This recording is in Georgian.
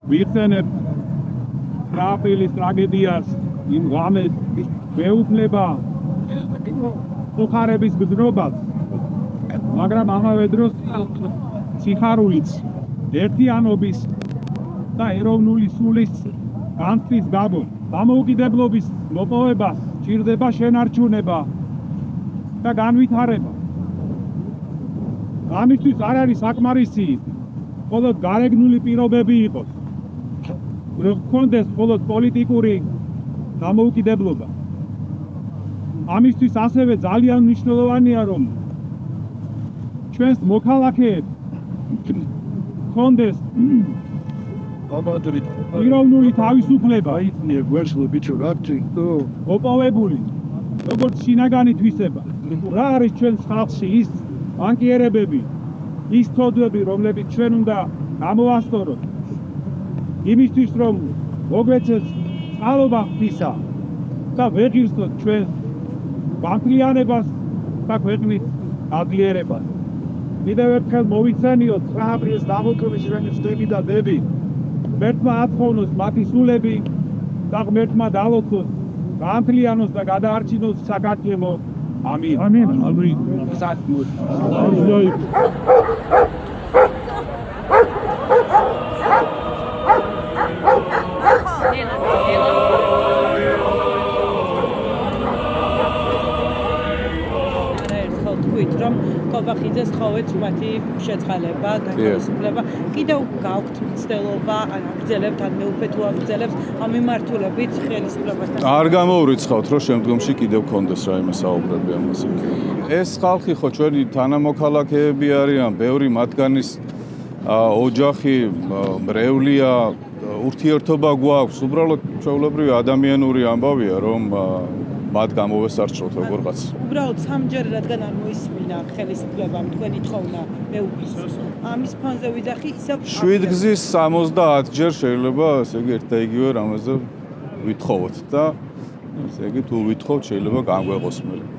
ვიხსენებ ტრაპილის ტრაგედიას, იმ ღამეს მეუფლება ხარების გზნობას, მაგრამ ამავე დროს სიხარულიც, ერთიანობის და ეროვნული სულის განცდის გაბო, დამოუკიდებლობის მოპოვება სჭირდება შენარჩუნება და განვითარება. ამისთვის არ არის საკმარისი მხოლოდ გარეგნული პირობები იყოს, გქონდეს მხოლოდ პოლიტიკური დამოუკიდებლობა. ამისთვის ასევე ძალიან მნიშვნელოვანია, რომ ჩვენს მოქალაქეებს გქონდეს ეროვნული თავისუფლება, მოპოვებული, როგორც შინაგანი თვისება. რა არის ჩვენს ხალხში ის ბანკიერებები, ის ცოდვები, რომლებიც ჩვენ უნდა გამოვასწოროთ, იმისთვის, რომ მოგვეცეს წყალობა ღვთისა და ვეღირსოთ ჩვენ განკლიანებას და ქვეყნის გაძლიერებას. კიდევ ერთხელ მოვიცანიოთ 9 აპრილის დამოუკიდებლობის რენესტები და დები. ღმერთმა ათხოვნოს მათი სულები და ღმერთმა დალოცოს, გაამთლიანოს და გადაარჩინოს საქართველო. ამინ. ამინ. ამინ. რომ კობახიძეს თხოვეთ მათი შეწყალება, განთავისუფლება. კიდევ გაქვთ მცდელობა, ან აგრძელებთ, ან მეუფეთო აგრძელებთ ამ მიმართულებით ხელისუფლებასთან. არ გამოურიცხავთ, რომ შემდგომში კიდევ გქონდეს რაიმე საუბრები ამაზე. ეს ხალხი ხო ჩვენი თანამოქალაქეები არიან, ბევრი მათგანის ოჯახი მრევლია, ურთიერთობა გვაქვს, უბრალოდ ჩვეულებრივი ადამიანური ამბავია, რომ მათ გამოვესარჩროთ როგორღაც. უბრალოდ სამჯერ რადგან არ მოისმინა ხელისუფლებამ თქვენი თხოვნა მეუფის. ამის ფონზე ვიძახი ისევ 7 გზის 70 ჯერ შეიძლება, ესე იგი ერთ და იგივე რამაზე ვითხოვოთ და ესე იგი თუ ვითხოვთ შეიძლება განგვეღოს მე.